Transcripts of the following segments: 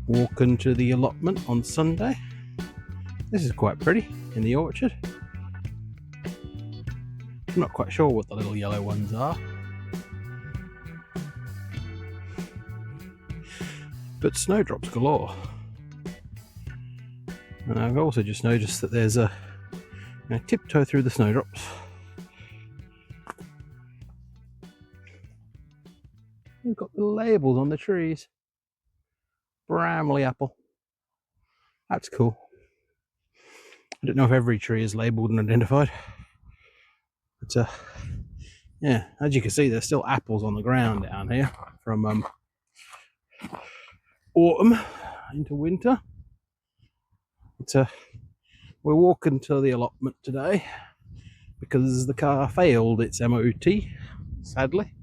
Walking to the allotment on Sunday. This is quite pretty in the orchard. I'm not quite sure what the little yellow ones are, but snowdrops galore. And I've also just noticed that there's a tiptoe through the snowdrops. We've got the labels on the trees. Bramley apple. That's cool. I don't know if every tree is labelled and identified. But yeah, as you can see, there's still apples on the ground down here from autumn into winter. But we're walking to the allotment today because the car failed its MOT, sadly.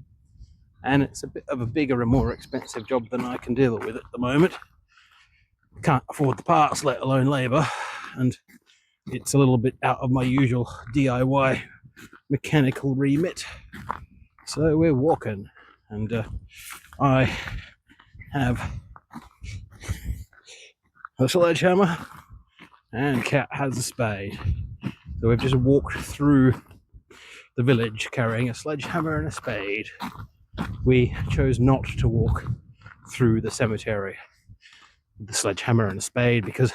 And it's a bit of a bigger and more expensive job than I can deal with at the moment. Can't afford the parts, let alone labour, and it's a little bit out of my usual DIY mechanical remit. So we're walking, and I have a sledgehammer and Cat has a spade. So we've just walked through the village carrying a sledgehammer and a spade. We chose not to walk through the cemetery with the sledgehammer and a spade because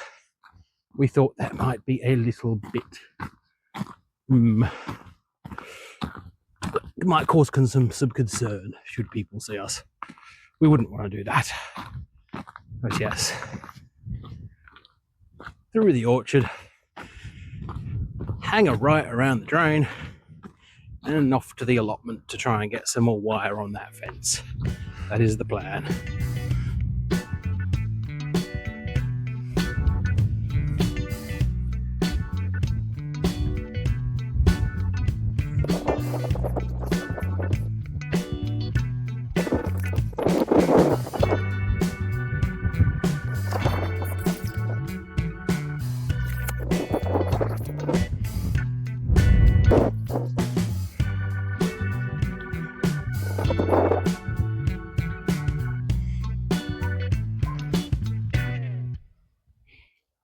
we thought that might be a little bit it might cause some concern should people see us. We wouldn't want to do that. But yes, through the orchard, hang a right around the drain, and off to the allotment to try and get some more wire on that fence. That is the plan.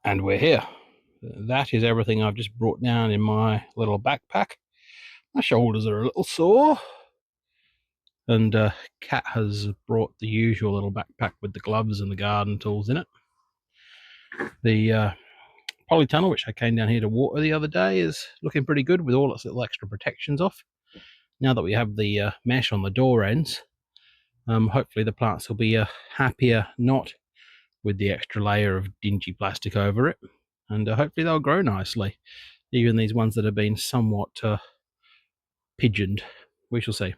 And we're here. That is everything I've just brought down in my little backpack. My shoulders are a little sore. And Kat has brought the usual little backpack with the gloves and the garden tools in it. The polytunnel, which I came down here to water the other day, is looking pretty good with all its little extra protections off. Now that we have the mesh on the door ends, hopefully the plants will be happier not with the extra layer of dingy plastic over it, and hopefully they'll grow nicely, even these ones that have been somewhat pigeoned. We shall see.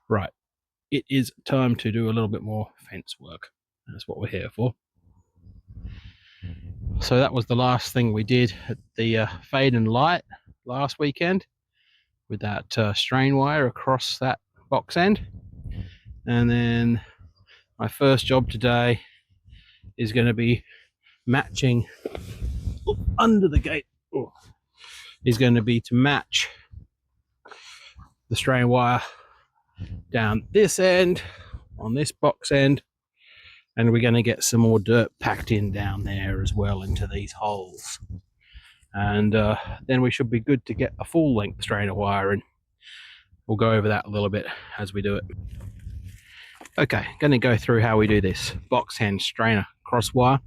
Right, it is time to do a little bit more fence work. That's what we're here for. So that was the last thing we did at the fade and light last weekend with that strain wire across that box end. And then my first job today is going to be matching under the gate. Is going to be to match the strain wire down this end on this box end, and we're going to get some more dirt packed in down there as well into these holes, and then we should be good to get a full length strainer wire in. We'll go over that a little bit as we do it. Okay, going to go through how we do this box end strainer cross wire,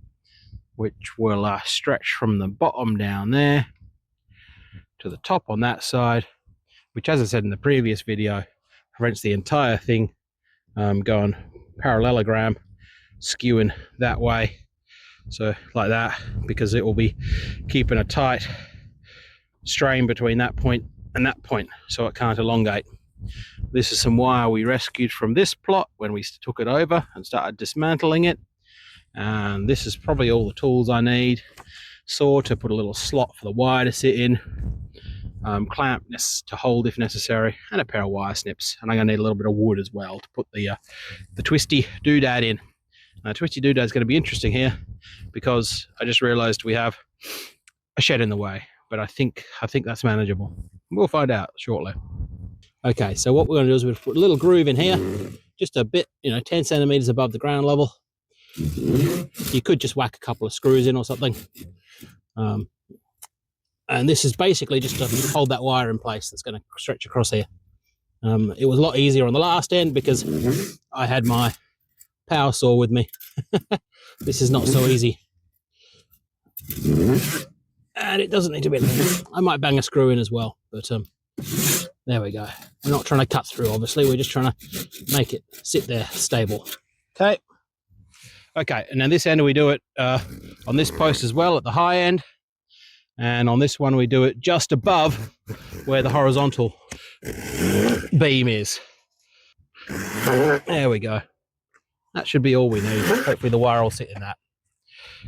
which will stretch from the bottom down there to the top on that side, which, as I said in the previous video, prevents the entire thing going parallelogram, skewing that way, so like that, because it will be keeping a tight strain between that point and that point, so it can't elongate. This is some wire we rescued from this plot when we took it over and started dismantling it, and this is probably all the tools I need. Saw to put a little slot for the wire to sit in, clamp to hold if necessary, and a pair of wire snips. And I'm going to need a little bit of wood as well to put the twisty doodad in. Now, twisty doodad is going to be interesting here because I just realized we have a shed in the way, but I think that's manageable. We'll find out shortly. Okay, so what we're going to do is we're going to put a little groove in here, just a bit, 10 centimeters above the ground level, You could just whack a couple of screws in or something. And this is basically just to hold that wire in place that's going to stretch across here. It was a lot easier on the last end because I had my power saw with me. This is not so easy. And it doesn't need to be. I might bang a screw in as well, but there we go. We're not trying to cut through, obviously. We're just trying to make it sit there stable. Okay. Okay, and then this end we do it on this post as well at the high end. And on this one we do it just above where the horizontal beam is. There we go. That should be all we need. Hopefully the wire will sit in that.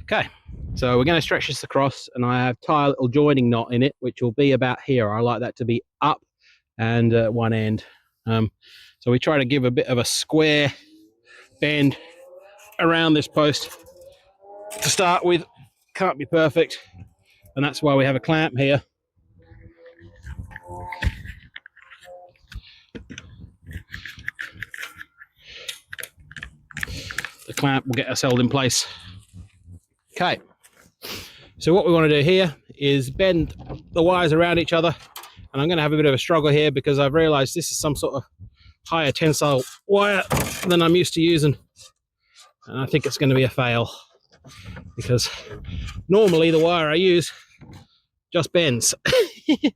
Okay, so we're going to stretch this across, and I have tie a little joining knot in it, which will be about here. I like that to be up and one end. So we try to give a bit of a square bend around this post to start with. Can't be perfect, and that's why we have a clamp here. The clamp will get us held in place. Okay, so what we want to do here is bend the wires around each other, and I'm going to have a bit of a struggle here because I've realized this is some sort of higher tensile wire than I'm used to using, and I think it's going to be a fail because normally the wire I use just bends.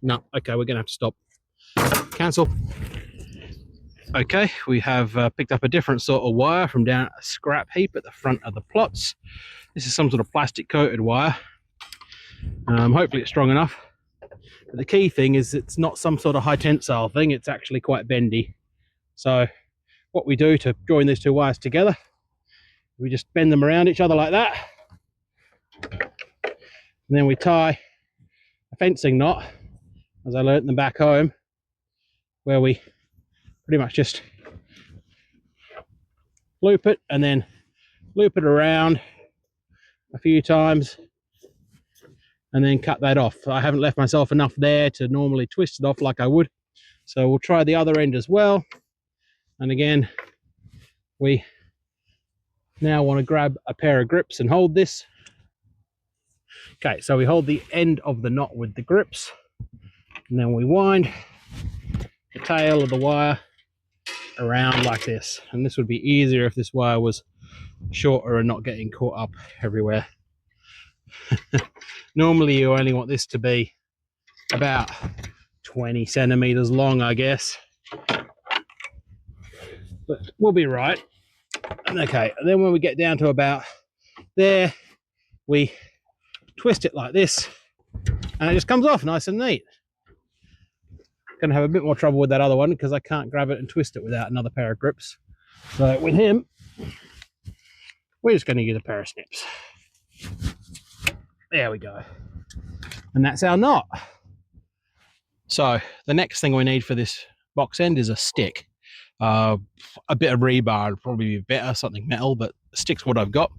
No, okay, we're going to have to stop. Cancel. Okay, we have picked up a different sort of wire from down a scrap heap at the front of the plots. This is some sort of plastic coated wire. Hopefully it's strong enough. But the key thing is it's not some sort of high tensile thing, it's actually quite bendy. So what we do to join these two wires together, we just bend them around each other like that. And then we tie a fencing knot, as I learnt them back home, where we pretty much just loop it and then loop it around a few times and then cut that off. I haven't left myself enough there to normally twist it off like I would. So we'll try the other end as well. And again, we now want to grab a pair of grips and hold this. Okay, so we hold the end of the knot with the grips, and then we wind the tail of the wire around like this. And this would be easier if this wire was shorter and not getting caught up everywhere. Normally you only want this to be about 20 centimeters long, I guess, but we'll be right. Okay, and then when we get down to about there, we twist it like this and it just comes off nice and neat. Gonna have a bit more trouble with that other one because I can't grab it and twist it without another pair of grips. So with him, we're just going to use a pair of snips. There we go. And that's our knot. So the next thing we need for this box end is a stick. A bit of rebar would probably be better, something metal, but a stick's what I've got.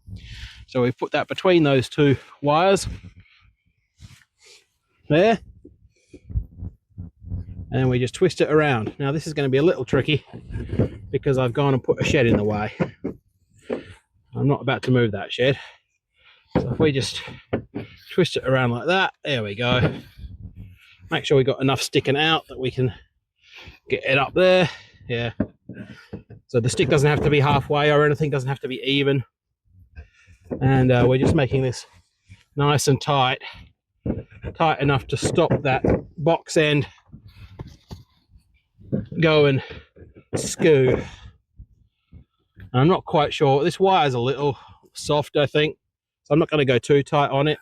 So we put that between those two wires there, and we just twist it around. Now this is going to be a little tricky because I've gone and put a shed in the way. I'm not about to move that shed. So if we just twist it around like that, there we go. Make sure we got enough sticking out that we can get it up there. Yeah. So the stick doesn't have to be halfway or anything, doesn't have to be even. And we're just making this nice and tight enough to stop that box end going skew. And I'm not quite sure. This wire's a little soft, I think, so I'm not going to go too tight on it.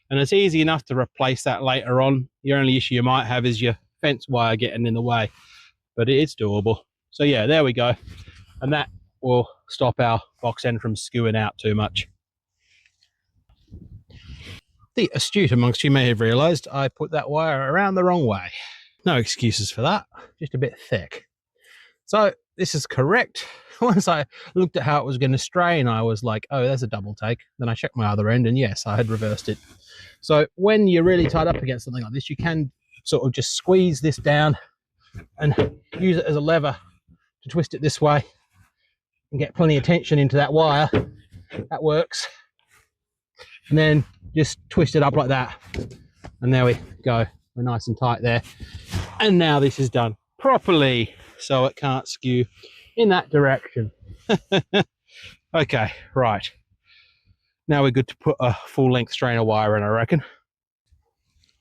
And it's easy enough to replace that later on. The only issue you might have is your fence wire getting in the way, but it's doable. So yeah, there we go. And that will stop our box end from skewing out too much. The astute amongst you may have realized I put that wire around the wrong way. No excuses for that, just a bit thick. So this is correct. Once I looked at how it was going to strain, I was like, oh, there's a double take. Then I checked my other end, and yes, I had reversed it. So when you're really tied up against something like this, you can sort of just squeeze this down and use it as a lever to twist it this way and get plenty of tension into that wire. that works. And then just twist it up like that. And there we go. We're nice and tight there. And now this is done properly, so it can't skew in that direction. Okay, right. Now we're good to put a full length strainer wire in, I reckon.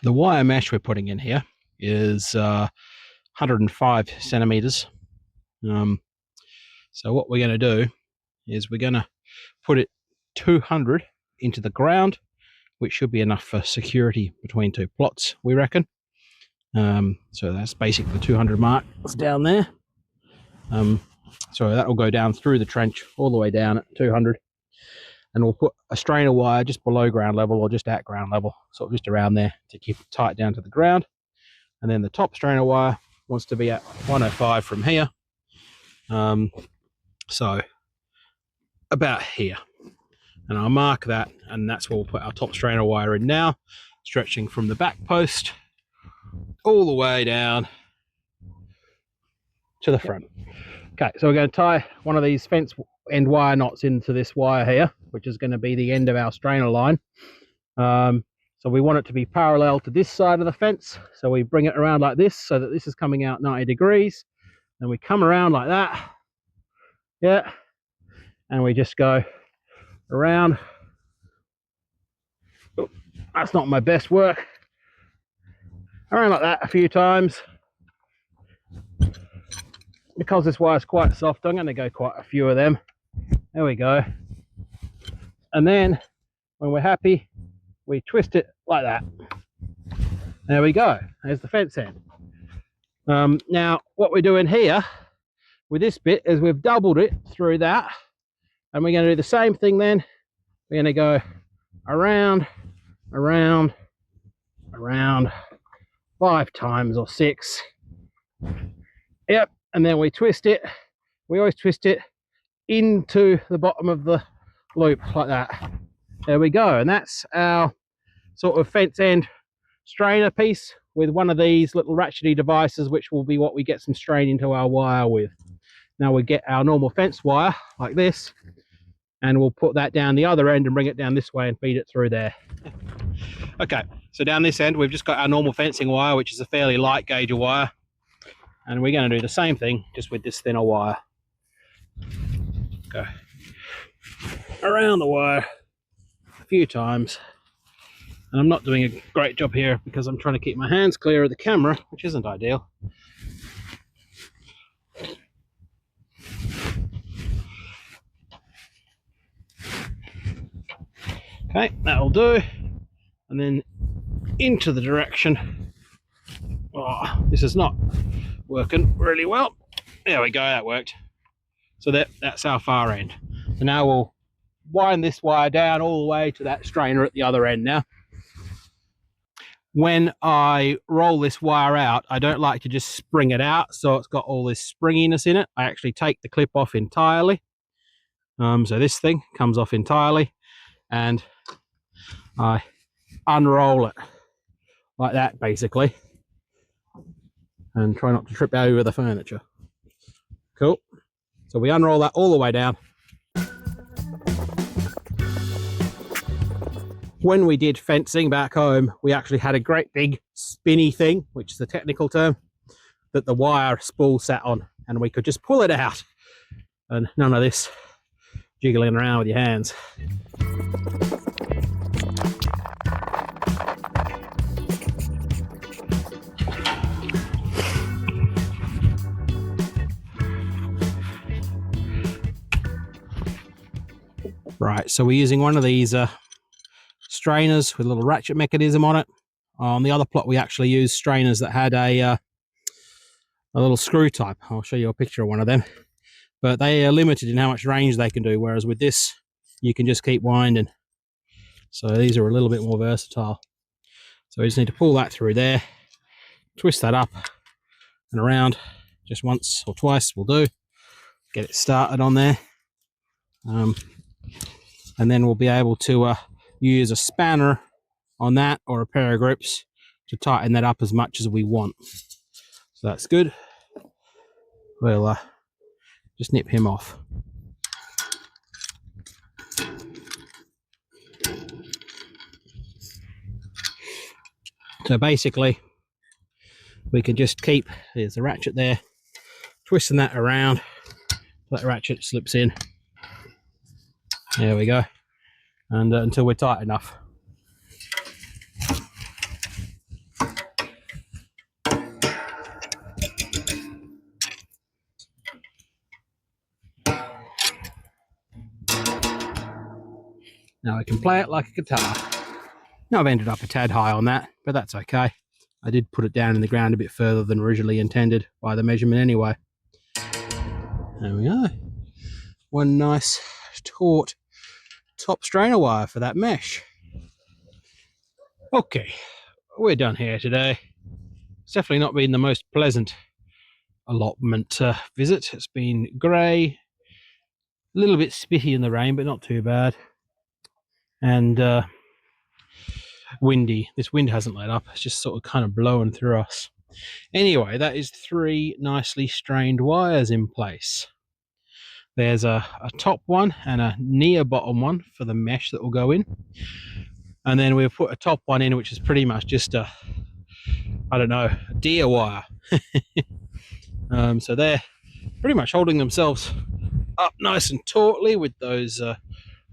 The wire mesh we're putting in here is 105 centimeters. So what we're going to do is we're going to put it 200 into the ground, which should be enough for security between two plots, we reckon. So that's basically the 200 mark. It's down there. So that will go down through the trench all the way down at 200. And we'll put a strainer wire just below ground level or just at ground level, sort of just around there to keep it tight down to the ground. And then the top strainer wire wants to be at 105 from here. So about here. And I'll mark that, and that's where we'll put our top strainer wire in now, stretching from the back post all the way down to the front. Okay, so we're going to tie one of these fence end wire knots into this wire here, which is going to be the end of our strainer line. So we want it to be parallel to this side of the fence. So we bring it around like this so that this is coming out 90 degrees. Then we come around like that. Yeah. And we just go around. Oh, that's not my best work. Around like that a few times. Because this wire is quite soft, I'm going to go quite a few of them. There we go. And then when we're happy, we twist it like that. There we go. There's the fence end. Now what we're doing here with this bit is we've doubled it through that, and we're going to do the same thing then. We're going to go around, around, around 5 times or 6. Yep. And then we twist it. We always twist it into the bottom of the loop like that. There we go. And that's our sort of fence end strainer piece with one of these little ratchety devices, which will be what we get some strain into our wire with. Now we get our normal fence wire like this, and we'll put that down the other end and bring it down this way and feed it through there. Okay, so down this end we've just got our normal fencing wire, which is a fairly light gauge of wire. And we're going to do the same thing, just with this thinner wire. Go around the wire a few times. And I'm not doing a great job here because I'm trying to keep my hands clear of the camera, which isn't ideal. Okay, that'll do. And then into the direction. Oh, this is not working really well. There we go, that worked. So that's our far end. So now we'll wind this wire down all the way to that strainer at the other end now. When I roll this wire out, I don't like to just spring it out so it's got all this springiness in it. I actually take the clip off entirely. So this thing comes off entirely, and I unroll it like that basically, and try not to trip over the furniture. Cool. So we unroll that all the way down. When we did fencing back home, we actually had a great big spinny thing, which is the technical term, that the wire spool sat on, and we could just pull it out, and none of this jiggling around with your hands. Right, so we're using one of these strainers with a little ratchet mechanism on it. On the other plot we actually used strainers that had a little screw type. I'll show you a picture of one of them, but they are limited in how much range they can do, whereas with this you can just keep winding. So these are a little bit more versatile. So we just need to pull that through there, twist that up and around just once or twice will do, get it started on there, and then we'll be able to use a spanner on that or a pair of grips to tighten that up as much as we want. So that's good. We'll just nip him off. So basically we can just keep, there's the ratchet there, twisting that around, that ratchet slips in, there we go, and until we're tight enough. Now I can play it like a guitar. Now I've ended up a tad high on that, but that's okay. I did put it down in the ground a bit further than originally intended by the measurement anyway. There we go. One nice taut top strainer wire for that mesh. Okay, we're done here today. It's definitely not been the most pleasant allotment visit. It's been grey, a little bit spitty in the rain, but not too bad. And windy. This wind hasn't let up. It's just sort of kind of blowing through us. Anyway, that is 3 nicely strained wires in place. There's a top one and a near bottom one for the mesh that will go in. And then we'll put a top one in, which is pretty much just a, I don't know, a deer wire. So they're pretty much holding themselves up nice and tautly with those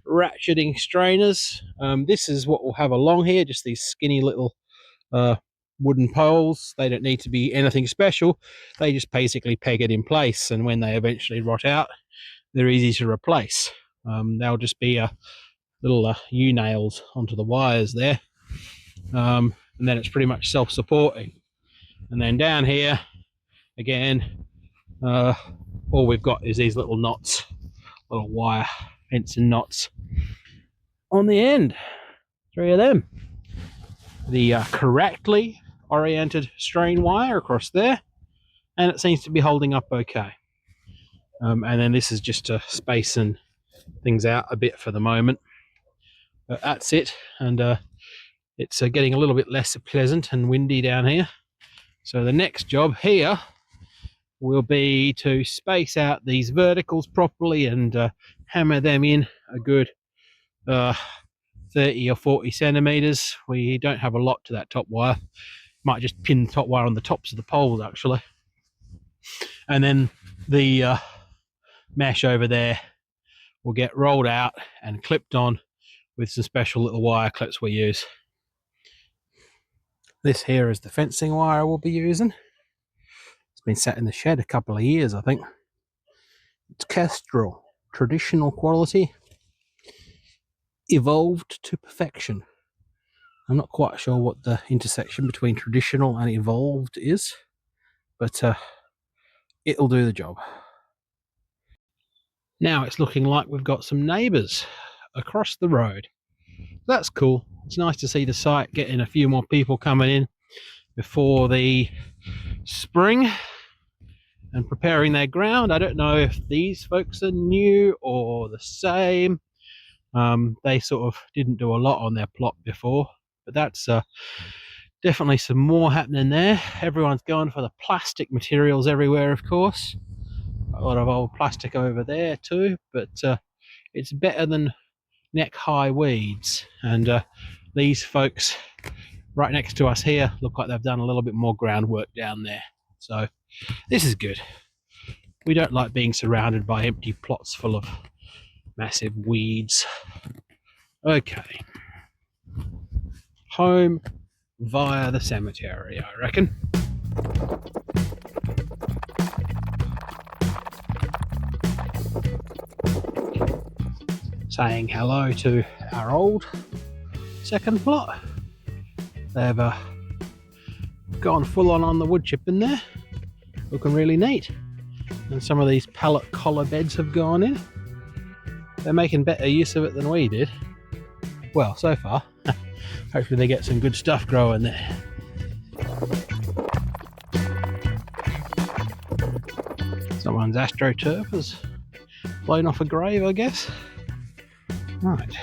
ratcheting strainers. This is what we'll have along here, just these skinny little wooden poles. They don't need to be anything special. They just basically peg it in place, and when they eventually rot out, they're easy to replace. They'll just be little U-nails onto the wires there, and then it's pretty much self-supporting. And then down here again, all we've got is these little knots, little wire fencing knots on the end, 3 of them. The correctly oriented strain wire across there, and it seems to be holding up okay. And then this is just to spacing things out a bit for the moment, but that's it. And it's getting a little bit less pleasant and windy down here, so the next job here will be to space out these verticals properly and hammer them in a good 30 or 40 centimeters. We don't have a lot to that top wire. Might just pin the top wire on the tops of the poles actually, and then the mesh over there will get rolled out and clipped on with some special little wire clips we use. This here is the fencing wire we'll be using. It's been sat in the shed a couple of years, I think. It's Kestrel, traditional quality, evolved to perfection. I'm not quite sure what the intersection between traditional and evolved is, but it'll do the job. Now it's looking like we've got some neighbours across the road. That's cool. It's nice to see the site getting a few more people coming in before the spring and preparing their ground. I don't know if these folks are new or the same. They sort of didn't do a lot on their plot before, but that's definitely some more happening there. Everyone's going for the plastic materials everywhere, of course. A lot of old plastic over there too, but it's better than neck-high weeds. And these folks right next to us here look like they've done a little bit more groundwork down there. So this is good. We don't like being surrounded by empty plots full of massive weeds. Okay. Home via the cemetery, I reckon. Saying hello to our old second plot. They've gone full on the wood chip in there, looking really neat. And some of these pallet collar beds have gone in. They're making better use of it than we did. Well, so far. Hopefully they get some good stuff growing there. Someone's astroturf has blown off a grave, I guess. Right.